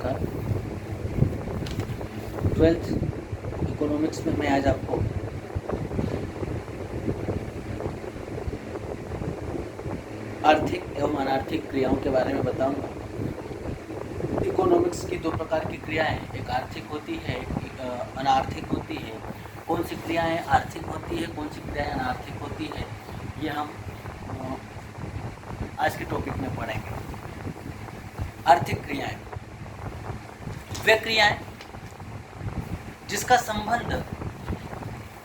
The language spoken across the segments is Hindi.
नमस्कार। 12th इकोनॉमिक्स में मैं आज आपको आर्थिक एवं अनार्थिक क्रियाओं के बारे में बताऊंगा। इकोनॉमिक्स की दो प्रकार की क्रियाएं, एक आर्थिक होती है, एक अनार्थिक होती है। कौन सी क्रियाएं आर्थिक होती है, कौन सी क्रियाएं अनार्थिक होती है, ये हम आज के टॉपिक में पढ़ेंगे। आर्थिक क्रियाएं वे क्रियाएं जिसका संबंध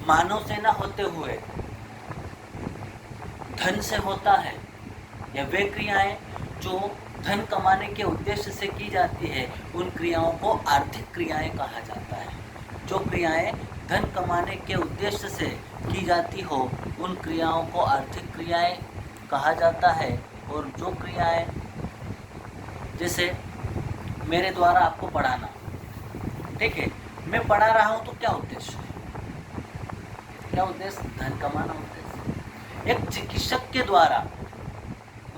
मानव से न होते हुए धन से होता है, या वे क्रियाएं जो धन कमाने के उद्देश्य से की जाती है, उन क्रियाओं को आर्थिक क्रियाएं कहा जाता है। जो क्रियाएं धन कमाने के उद्देश्य से की जाती हो, उन क्रियाओं को आर्थिक क्रियाएं कहा जाता है। और जो क्रियाएं, जैसे मेरे द्वारा आपको पढ़ाना, ठीक है, मैं पढ़ा रहा हूं तो क्या उद्देश्य है? क्या उद्देश्य? धन कमाना उद्देश्य। एक चिकित्सक के द्वारा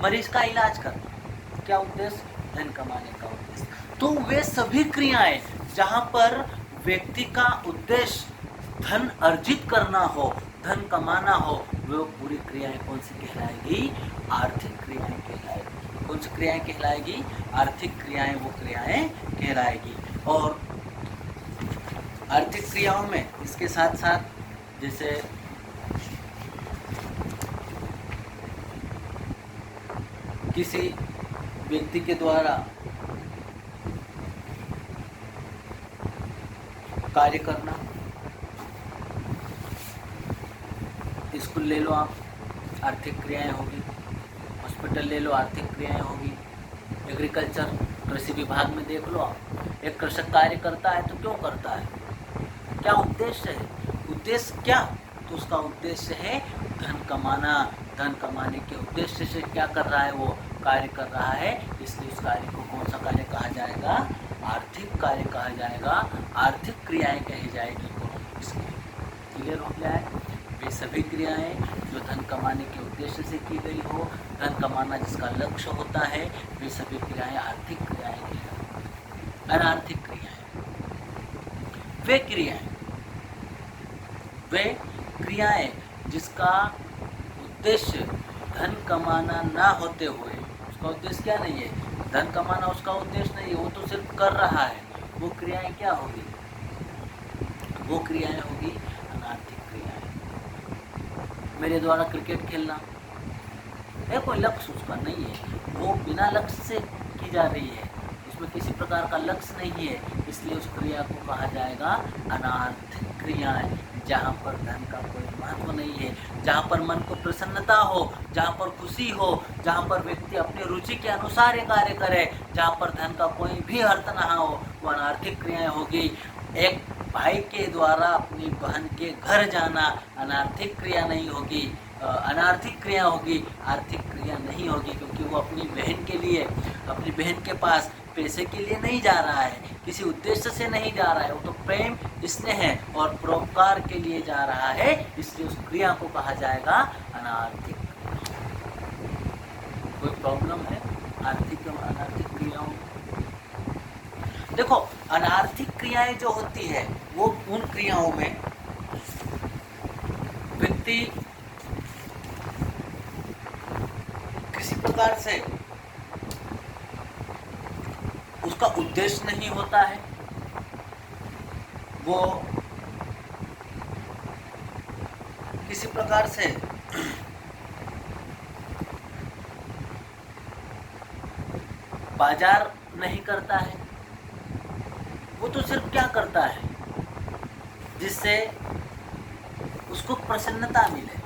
मरीज का इलाज करना, क्या उद्देश्य? धन कमाने का उद्देश्य। तो वे सभी क्रियाएं जहां पर व्यक्ति का उद्देश्य धन अर्जित करना हो, धन कमाना हो, वो पूरी क्रियाएं कौन सी कहलाएगी? आर्थिक क्रियाएं कहलाएगी। कौन सी क्रियाएं कहलाएगी? आर्थिक क्रियाएं वो क्रियाएं कहलाएगी। और आर्थिक क्रियाओं में इसके साथ साथ जैसे किसी व्यक्ति के द्वारा कार्य करना, स्कूल ले लो आप, आर्थिक क्रियाएं होगी। हॉस्पिटल ले लो, आर्थिक क्रियाएं होगी। एग्रीकल्चर, कृषि विभाग में देख लो आप, एक कृषक कार्य करता है तो क्यों करता है? क्या उद्देश्य है? उद्देश्य क्या? तो उसका उद्देश्य है धन कमाना। धन कमाने के उद्देश्य से क्या कर रहा है? वो कार्य कर रहा है, इसलिए उस कार्य को कौन सा कार्य कहा जाएगा? आर्थिक कार्य कहा जाएगा, आर्थिक क्रियाएं कही जाएगी इकोनॉमिक्स में। क्लियर हो गया है? वे सभी क्रियाएं जो धन कमाने के उद्देश्य से की गई हो, धन कमाना जिसका लक्ष्य होता है, वे सभी क्रियाएं आर्थिक क्रियाएं कहलाती हैं। अनार्थिक क्रियाएं वे क्रियाएं जिसका उद्देश्य धन कमाना ना होते हुए, उसका उद्देश्य क्या नहीं है? धन कमाना उसका उद्देश्य नहीं है, वो तो सिर्फ कर रहा है। वो क्रियाएं क्या होगी? वो क्रियाएं होगी अनार्थिक क्रियाएं। मेरे द्वारा क्रिकेट खेलना है, कोई लक्ष्य उसका नहीं है, वो बिना लक्ष्य से की जा रही है, उसमें किसी प्रकार का लक्ष्य नहीं है, इसलिए उस क्रिया को कहा जाएगा अनार्थिक क्रियाएं। जहाँ पर धन का कोई महत्व नहीं है, जहाँ पर मन को प्रसन्नता हो, जहाँ पर खुशी हो, जहाँ पर व्यक्ति अपनी रुचि के अनुसार ये कार्य करे, जहाँ पर धन का कोई भी अर्थ ना हो, वो अनार्थिक क्रियाएं होगी। एक भाई के द्वारा अपनी बहन के घर जाना अनार्थिक क्रिया नहीं होगी, अनार्थिक क्रिया होगी, आर्थिक क्रिया नहीं होगी, क्योंकि वो अपनी बहन के लिए, अपनी बहन के पास पैसे के लिए नहीं जा रहा है, किसी उद्देश्य से नहीं जा रहा है, वो तो प्रेम, स्नेह और परोपकार के लिए जा रहा है, इसलिए उस क्रिया को कहा जाएगा अनार्थिक। कोई प्रॉब्लम है आर्थिक और अनार्थिक क्रियाओं? देखो, अनार्थिक क्रियाएं जो होती है वो उन क्रियाओं में व्यक्ति किसी प्रकार से उसका उद्देश्य नहीं होता है, वो किसी प्रकार से बाजार नहीं करता है, वो तो सिर्फ क्या करता है? जिससे उसको प्रसन्नता मिले,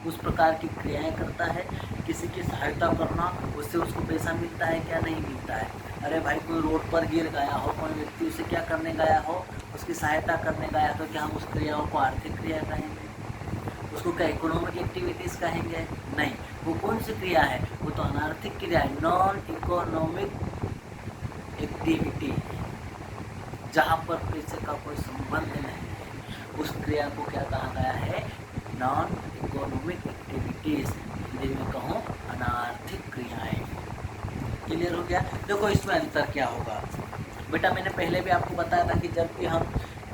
उस प्रकार की क्रियाएं करता है। किसी की सहायता करना, उससे उसको पैसा मिलता है क्या? नहीं मिलता है। अरे भाई, कोई रोड पर गिर गया हो, कोई व्यक्ति उसे क्या करने गया हो? उसकी सहायता करने गया, तो क्या हम उस क्रियाओं को आर्थिक क्रिया कहेंगे? उसको क्या इकोनॉमिक एक्टिविटीज़ कहेंगे? नहीं। वो कौन सी क्रिया है? वो तो अनार्थिक क्रिया है, नॉन इकोनॉमिक एक्टिविटी, जहाँ पर पैसे का कोई संबंध नहीं है, उस क्रिया को क्या कहा गया है? Non economic activities. हिंदी में कहूँ अनार्थिक क्रियाएं। क्लियर हो गया? देखो, इसमें अंतर क्या होगा? बेटा मैंने पहले भी आपको बताया था कि जब भी हम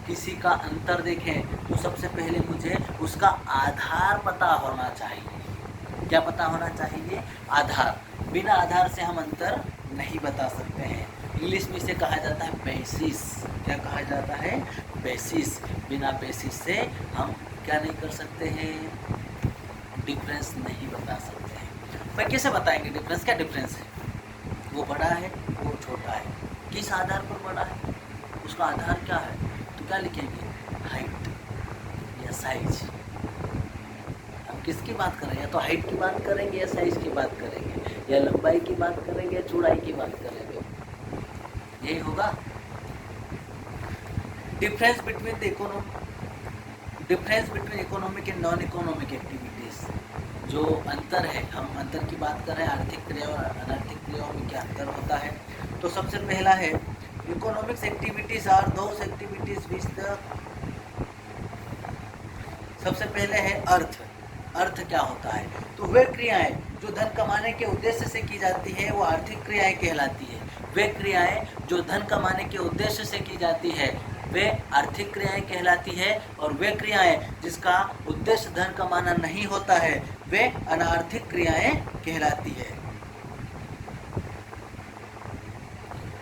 किसी का अंतर देखें तो सबसे पहले मुझे उसका आधार पता होना चाहिए। क्या पता होना चाहिए? आधार। बिना आधार से हम अंतर नहीं बता सकते हैं। इंग्लिश में इसे कहा जाता है बेसिस। क्या कहा जाता है? बेसिस। बिना बेसिस से हम क्या नहीं कर सकते हैं? डिफरेंस नहीं बता सकते हैं। भाई कैसे बताएंगे डिफरेंस? क्या डिफरेंस है? वो बड़ा है, वो छोटा है। किस आधार पर बड़ा है? उसका आधार क्या है? तो क्या लिखेंगे? हाइट या साइज। हम किसकी बात कर रहे हैं? या तो हाइट की बात करेंगे या साइज की बात करेंगे, या लंबाई की बात करेंगे या चौड़ाई की बात करेंगे। यही होगा। Difference between economic and non economic activities. जो अंतर है, हम अंतर की बात कर रहे हैं, आर्थिक क्रिया और अनार्थिक क्रियाओं में क्या अंतर होता है। तो सबसे पहला है economics activities are those activities which the. सबसे पहले है अर्थ। अर्थ क्या होता है? तो वे क्रियाएं जो धन कमाने के उद्देश्य से की जाती है वो आर्थिक क्रियाएं कहलाती है। वे क्रियाएं जो धन कमाने के उद्देश्य से की जाती है वे आर्थिक क्रियाएं कहलाती है, और वे क्रियाएं जिसका उद्देश्य धन कमाना नहीं होता है वे अनार्थिक क्रियाएं कहलाती है।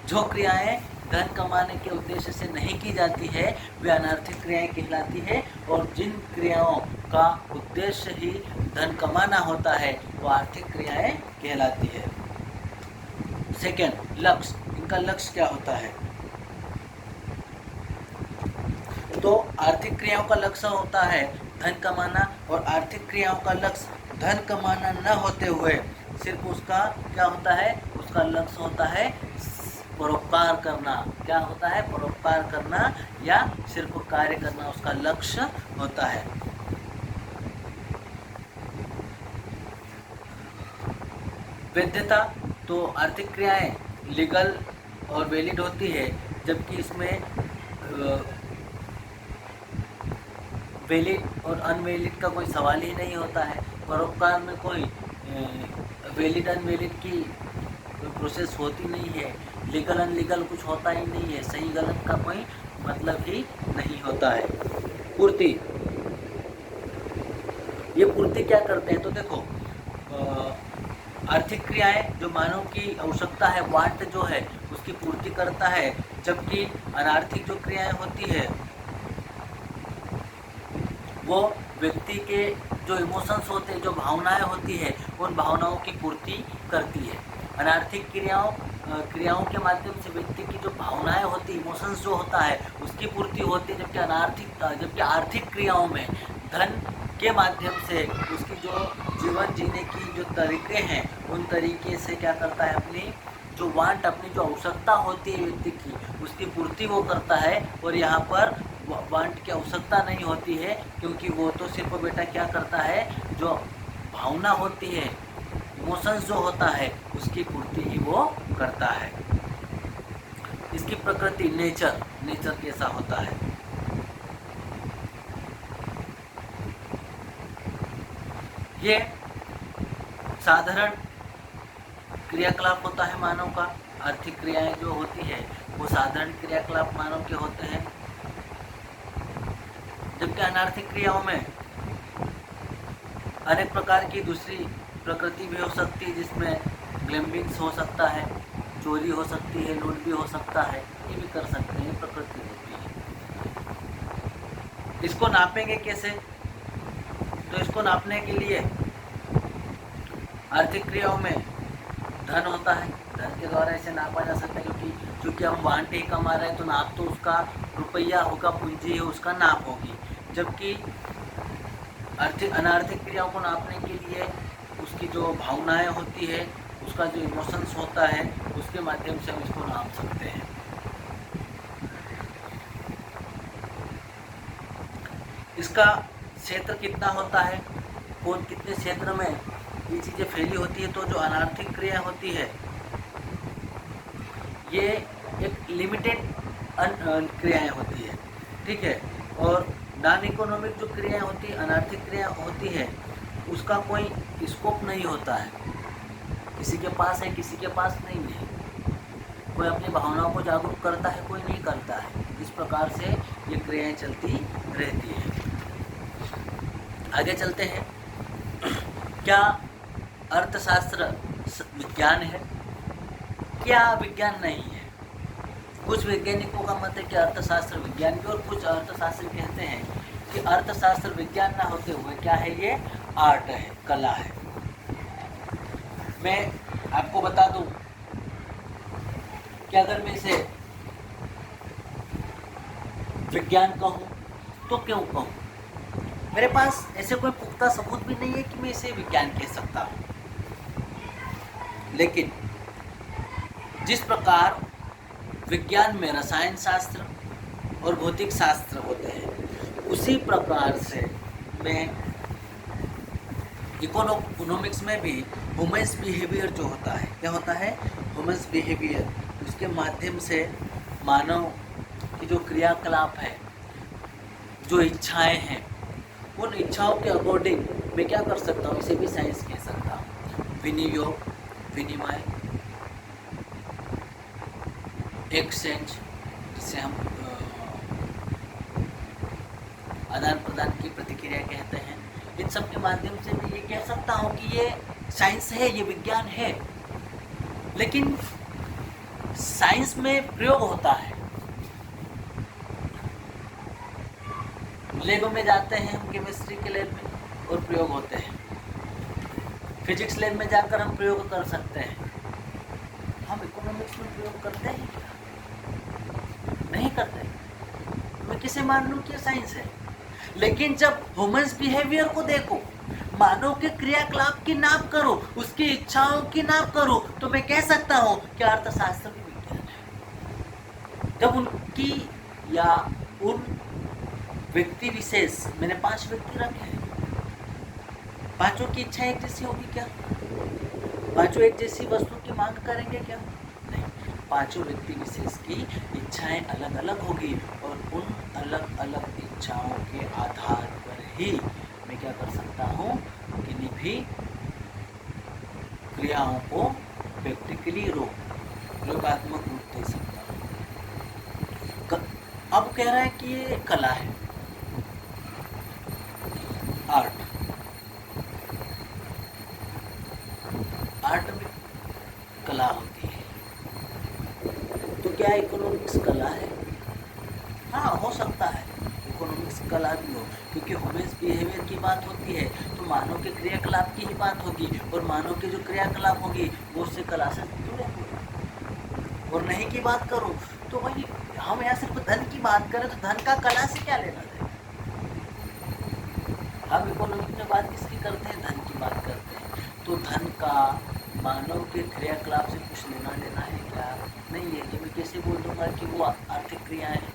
जो क्रियाएं धन कमाने के उद्देश्य से नहीं की जाती है वे अनार्थिक क्रियाएं कहलाती है, और जिन क्रियाओं का उद्देश्य ही धन कमाना होता है वो आर्थिक क्रियाएं कहलाती है। सेकेंड, लक्ष्य। इनका लक्ष्य क्या होता है? तो आर्थिक क्रियाओं का लक्ष्य होता है धन कमाना, और आर्थिक क्रियाओं का लक्ष्य धन कमाना न होते हुए सिर्फ उसका क्या होता है? उसका लक्ष्य होता है परोपकार करना। क्या होता है? परोपकार करना या सिर्फ कार्य करना उसका लक्ष्य होता है। वैधता। तो आर्थिक क्रियाएं लीगल और वैलिड होती है, जबकि इसमें वैलिड और अनवैलिड का कोई सवाल ही नहीं होता है। परोपकार में कोई वैलिड अनवैलिड की कोई प्रोसेस होती नहीं है। लीगल अनलीगल कुछ होता ही नहीं है। सही गलत का कोई मतलब ही नहीं होता है। पूर्ति। ये पूर्ति क्या करते हैं? तो देखो, आर्थिक क्रियाएं जो मानव की आवश्यकता है, वांट जो है उसकी पूर्ति करता है, जबकि अनार्थिक जो क्रियाएं होती है वो व्यक्ति के जो इमोशंस होते हैं, जो भावनाएं होती है, उन भावनाओं की पूर्ति करती है। अनार्थिक क्रियाओं के माध्यम से व्यक्ति की जो भावनाएं होती, इमोशंस जो होता है उसकी पूर्ति होती है, जबकि आर्थिक क्रियाओं में धन के माध्यम से उसकी जो जीवन जीने की जो तरीके हैं उन तरीके से क्या करता है? अपनी जो वांट, अपनी जो आवश्यकता होती है व्यक्ति की, उसकी पूर्ति वो करता है। और यहाँ पर वांट की आवश्यकता नहीं होती है, क्योंकि वो तो सिर्फ बेटा क्या करता है? जो भावना होती है, इमोशंस जो होता है उसकी पूर्ति ही वो करता है। इसकी प्रकृति नेचर कैसा होता है? ये साधारण क्रियाकलाप होता है मानव का। आर्थिक क्रियाएं जो होती है वो साधारण क्रियाकलाप मानव के होते हैं, जबकि अनार्थिक क्रियाओं में अनेक प्रकार की दूसरी प्रकृति भी हो सकती है, जिसमें ग्लैम्बिंग्स हो सकता है, चोरी हो सकती है, लूट भी हो सकता है, ये भी कर सकते हैं, प्रकृति होती है। इसको नापेंगे कैसे? तो इसको नापने के लिए आर्थिक क्रियाओं में धन होता है, धन के द्वारा इसे नापा जा सकता है, क्योंकि हम वांट ही कमा रहे हैं तो नाप तो उसका रुपया होगा, पूंजी है, उसका नाप होगी। जबकि अनार्थिक क्रियाओं को नापने के लिए उसकी जो भावनाएं होती है, उसका जो इमोशंस होता है, उसके माध्यम से हम इसको नाप सकते हैं। इसका क्षेत्र कितना होता है, कौन कितने क्षेत्र में ये चीज़ें फैली होती है। तो जो अनार्थिक क्रिया होती है ये एक लिमिटेड क्रियाएं होती है, ठीक है। और नॉन इकोनॉमिक जो क्रियाएं होती है, अनार्थिक क्रिया होती है, उसका कोई स्कोप नहीं होता है, किसी के पास है किसी के पास नहीं है। कोई अपनी भावनाओं को जागरूक करता है, कोई नहीं करता है। इस प्रकार से ये क्रियाएं चलती रहती है। आगे चलते हैं। क्या अर्थशास्त्र विज्ञान है? क्या विज्ञान नहीं है? कुछ वैज्ञानिकों का मत है कि अर्थशास्त्र विज्ञान भी, और कुछ अर्थशास्त्री कहते हैं कि अर्थशास्त्र विज्ञान ना होते हुए क्या है, ये आर्ट है, कला है। मैं आपको बता दूं कि अगर मैं इसे विज्ञान कहूं तो क्यों कहूं? मेरे पास ऐसे कोई पुख्ता सबूत भी नहीं है कि मैं इसे विज्ञान कह सकता हूं। लेकिन जिस प्रकार विज्ञान में रसायन शास्त्र और भौतिक शास्त्र होते हैं, उसी प्रकार से मैं इकोनॉमिक्स में भी ह्यूमन्स बिहेवियर जो होता है, क्या होता है, ह्यूमन्स बिहेवियर, उसके माध्यम से मानव की जो क्रियाकलाप है, जो इच्छाएं हैं, उन इच्छाओं के अकॉर्डिंग मैं क्या कर सकता हूँ, इसे भी साइंस कह सकता हूँ। विनियोग, विनिमय, एक्सचेंज, जिसे हम आदान प्रदान की प्रतिक्रिया कहते हैं, इन सब के माध्यम से मैं ये कह सकता हूँ कि ये साइंस है, ये विज्ञान है। लेकिन साइंस में प्रयोग होता है। लैब में जाते हैं हम, केमिस्ट्री के लैब में, और प्रयोग होते हैं। फिजिक्स लैब में जाकर हम प्रयोग कर सकते हैं। हम इकोनॉमिक्स में प्रयोग करते हैं क्या? नहीं करते। मैं किसे मान लूं कि साइंस है? लेकिन जब ह्यूमन्स बिहेवियर को देखो, मानव के क्रियाकलाप की नाप करो, उसकी इच्छाओं की नाप करो, तो मैं कह सकता हूं कि अर्थशास्त्र भी विज्ञान है। जब उनकी या उन व्यक्ति विशेष, मैंने 5 व्यक्ति रखे हैं, पांचों की इच्छा एक जैसी होगी क्या? पांचों एक जैसी वस्तु की मांग करेंगे क्या? नहीं, पांचों व्यक्ति विशेष की इच्छाएं अलग अलग होगी, और उन अलग अलग इच्छाओं के आधार पर ही मैं क्या कर सकता हूँ, किन्हीं भी क्रियाओं को प्रैक्टिकली प्रयोगात्मक रूप दे सकता हूँ। अब कह रहा है कि ये कला है, आर्ट। आर्ट में कला होती है, तो क्या इकोनॉमिक्स कला है? हाँ, हो सकता है इकोनॉमिक्स कला भी हो, क्योंकि ह्यूमन्स बिहेवियर की बात होती है तो मानव के क्रियाकलाप की ही बात होगी, और मानव के जो क्रियाकलाप होगी वो उससे कला से जुड़े हुए। और नहीं की बात करूँ तो वही, हम यहाँ सिर्फ धन की बात करें तो धन का कला से क्या लेना देना? हम इकोनॉमिक्स में बात किसकी करते हैं? धन की बात करते हैं। तो धन का मानव के क्रियाकलाप से कुछ लेना देना है क्या? नहीं है। कि मैं कैसे बोल दूंगा कि वो आर्थिक क्रियाएं हैं?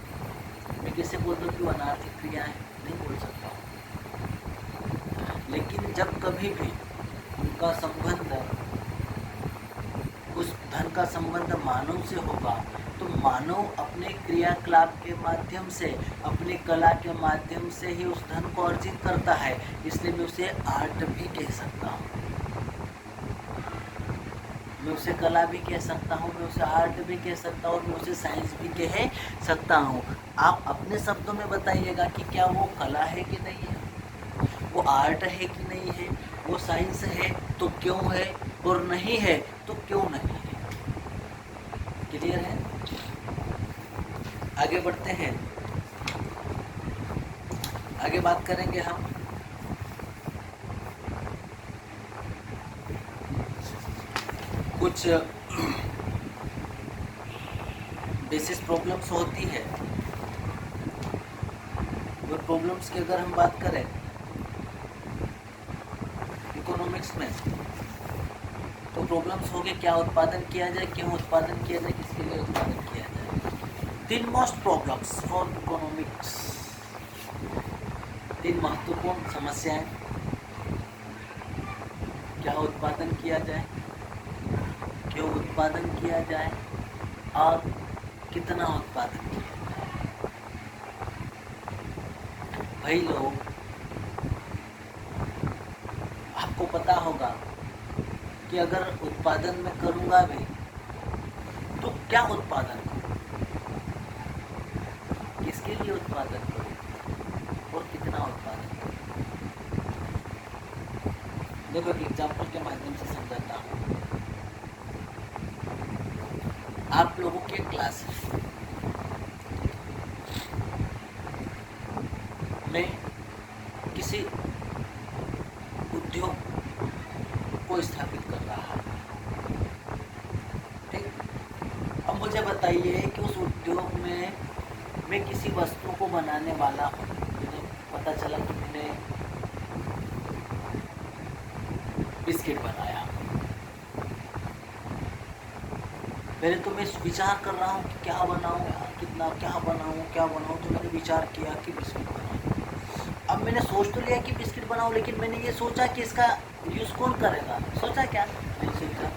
मैं कैसे बोल दूँ कि वो अनार्थिक क्रियाएं? नहीं बोल सकता हूँ। लेकिन जब कभी भी उनका संबंध, उस धन का संबंध मानव से होगा, तो मानव अपने क्रियाकलाप के माध्यम से, अपनी कला के माध्यम से ही उस धन को अर्जित करता है। इसलिए मैं उसे आर्ट भी कह सकता हूँ, मैं उसे कला भी कह सकता हूँ, मैं उसे आर्ट भी कह सकता हूँ, मैं उसे साइंस भी कह सकता हूँ। आप अपने शब्दों में बताइएगा कि क्या वो कला है कि नहीं है, वो आर्ट है कि नहीं है, वो साइंस है तो क्यों है, और नहीं है तो क्यों नहीं है। क्लियर है? आगे बढ़ते हैं। आगे बात करेंगे हम कुछ बेसिस प्रॉब्लम्स होती है। वो प्रॉब्लम्स की अगर हम बात करें इकोनॉमिक्स में, तो प्रॉब्लम्स होंगे क्या उत्पादन किया जाए, क्यों उत्पादन किया जाए, किसके लिए उत्पादन किया जाए। 3 मोस्ट प्रॉब्लम्स फॉर इकोनॉमिक्स, 3 महत्वपूर्ण समस्याएं। क्या उत्पादन किया जाए, क्यों उत्पादन किया जाए, और कितना उत्पादन किया जाए। भाई लोग, आपको पता होगा कि अगर उत्पादन में करूँगा भी तो क्या उत्पादन करो, किसके लिए उत्पादन करो और कितना उत्पादन करो। देखो एक एग्जाम्पल के माध्यम से समझाता हूँ। आप लोगों की क्लास में किसी उद्योग को स्थापित कर रहा है, ठीक। अब मुझे बताइए कि उस उद्योग में मैं किसी वस्तु को बनाने वाला हूँ। मुझे पता चला कि मैंने बिस्किट बनाया। पहले तो मैं विचार कर रहा हूँ कि क्या बनाऊँ, कितना क्या बनाऊँ, तो मैंने विचार किया कि बिस्किट बनाऊँ। अब मैंने सोच तो लिया कि बिस्किट बनाऊँ, लेकिन मैंने ये सोचा कि इसका यूज़ कौन करेगा। सोचा क्या, नहीं सोचा।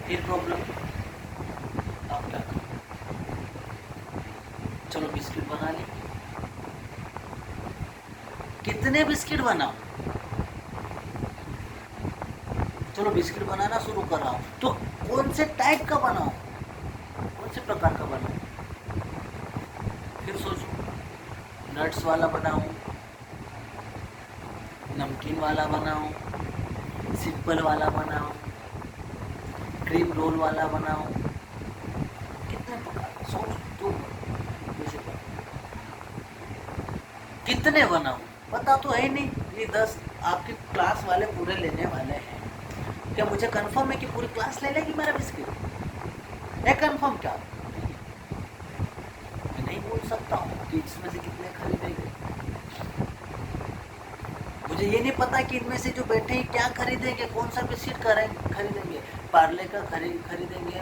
फिर प्रॉब्लम, अब क्या करूँ, चलो बिस्किट बना ली। कितने बिस्किट बनाऊँ, चलो बिस्किट बनाना शुरू कर रहा हूँ, तो कौन से टाइप का बनाऊँ, कौन से प्रकार का बनाऊँ। फिर सोचूं, नट्स वाला बनाऊँ, नमकीन वाला बनाऊँ, सिंपल वाला बनाऊँ, क्रीम रोल वाला बनाऊँ, कितने प्रकार सोच तो कितने बनाऊँ, पता तो है नहीं। ये 10 आपकी क्लास वाले पूरे लेने वाले हैं, क्या मुझे कंफर्म है कि पूरी क्लास ले लेगी मेरा बिस्किट? है कंफर्म क्या? मैं नहीं बोल सकता हूँ कि इसमें से कितने खरीदेंगे। मुझे ये नहीं पता कि इनमें से जो बैठे हैं क्या खरीदेंगे, कौन सा बिस्किट खरीदेंगे। पार्ले का खरीदेंगे,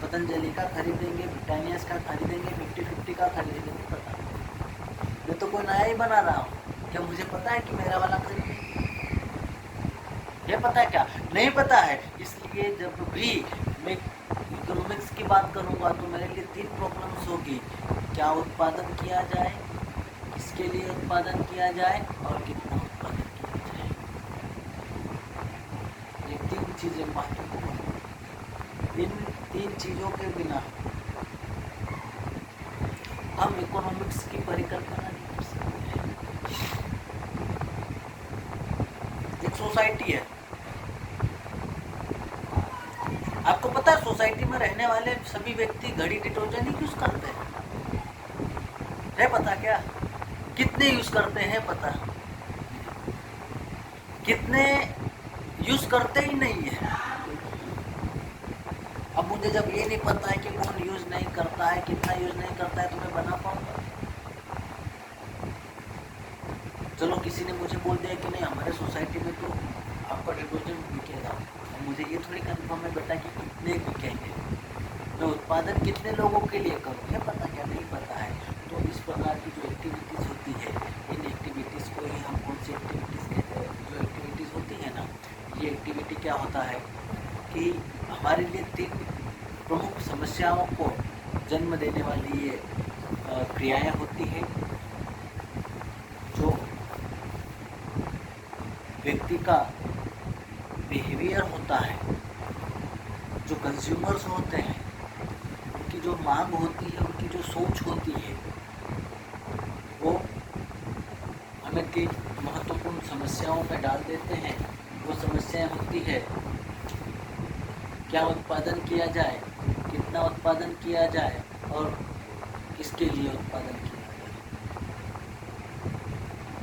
पतंजलि का खरीदेंगे, ब्रिटानिया का खरीदेंगे, 50-50 का खरीदेंगे, नहीं पता। मैं तो कोई नया ही बना रहा हूँ, क्या मुझे पता है कि मेरा वाला खरीदेंगे? ये पता है क्या? नहीं पता है। इसलिए जब भी मैं इकोनॉमिक्स की बात करूँगा तो मेरे लिए 3 प्रॉब्लम्स होगी। क्या उत्पादन किया जाए, किसके लिए उत्पादन किया जाए और कितना उत्पादन किया जाए। ये 3 चीज़ें महत्वपूर्ण हैं। इन 3 चीज़ों के बिना हम इकोनॉमिक्स की परिकल्पना नहीं कर सकते। एक सोसाइटी है, आपको पता है सोसाइटी में रहने वाले सभी व्यक्ति घड़ी डिटर्जेंट ही यूज करते हैं। है पता क्या? कितने यूज करते हैं पता? कितने यूज करते ही नहीं है। अब मुझे जब ये नहीं पता है कि कौन यूज नहीं करता है, कितना यूज नहीं करता है, तो मैं बना पाऊंगा? चलो किसी ने मुझे बोल दिया कि नहीं हमारे सोसाइटी में तो आपका डिटर्जेंट बिकेगा, मुझे ये थोड़ी कंफर्म है बेटा कि कितने बिकेंगे, मैं उत्पादन कितने लोगों के लिए करूँ, ये पता क्या? नहीं पता है। तो इस प्रकार की जो एक्टिविटीज़ होती है, इन एक्टिविटीज़ को ही हम कौन सी एक्टिविटीज़ कहते हैं? जो एक्टिविटीज़ होती है ना, ये एक्टिविटी क्या होता है कि हमारे लिए 3 प्रमुख समस्याओं को जन्म देने वाली ये क्रियाएँ होती हैं। जो व्यक्ति का बिहेवियर होता है, जो कंज्यूमर्स होते हैं, उनकी जो मांग होती है, उनकी जो सोच होती है, वो हमें 3 महत्वपूर्ण समस्याओं में डाल देते हैं। वो समस्याएं होती है, क्या उत्पादन किया जाए, कितना उत्पादन किया जाए और किसके लिए उत्पादन किया जाए,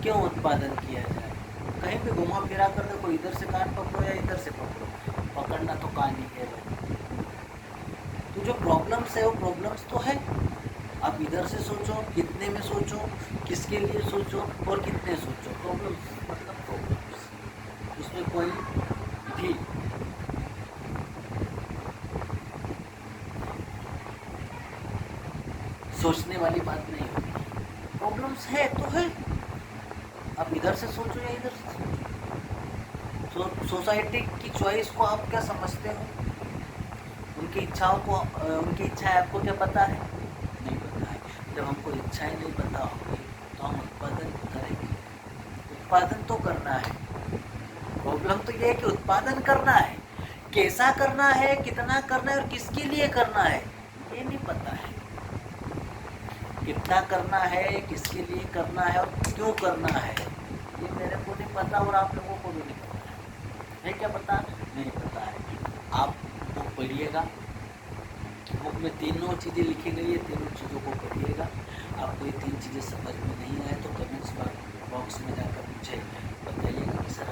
क्यों उत्पादन किया जाए। कहीं भी घुमा फिरा कर देखो, इधर से कान पकड़ो या इधर से पकड़ो, पकड़ना तो कान ही है। तो जो प्रॉब्लम्स है वो प्रॉब्लम्स तो है। आप इधर से सोचो, कितने में सोचो, किसके लिए सोचो और कितने सोचो। प्रॉब्लम्स मतलब प्रॉब्लम्स, उसमें कोई भी सोचने वाली बात नहीं होगी। प्रॉब्लम्स है तो है, आप इधर से सोचो या इधर से सोचो। सोसाइटी की चॉइस को आप क्या समझते हो? उनकी इच्छाओं को, उनकी इच्छाएं आपको क्या पता है? नहीं पता है। जब हमको इच्छाएं नहीं पता होगी तो हम उत्पादन करेंगे। उत्पादन तो करना है। प्रॉब्लम तो ये है कि उत्पादन करना है, कैसा करना है, कितना करना है और किसके लिए करना है। ये नहीं पता है। कितना करना है, किसके लिए करना है और क्यों करना है, ये मेरे को नहीं पता और आप लोगों को भी नहीं पता है क्या पता? नहीं पता है। आप बुक पढ़िएगा, बुक में तीनों चीज़ें लिखी गई है, तीनों चीज़ों को पढ़िएगा। आपको ये तीन चीज़ें समझ में नहीं आए तो कमेंट्स बॉक्स में जाकर मुझे बताइएगा कि सर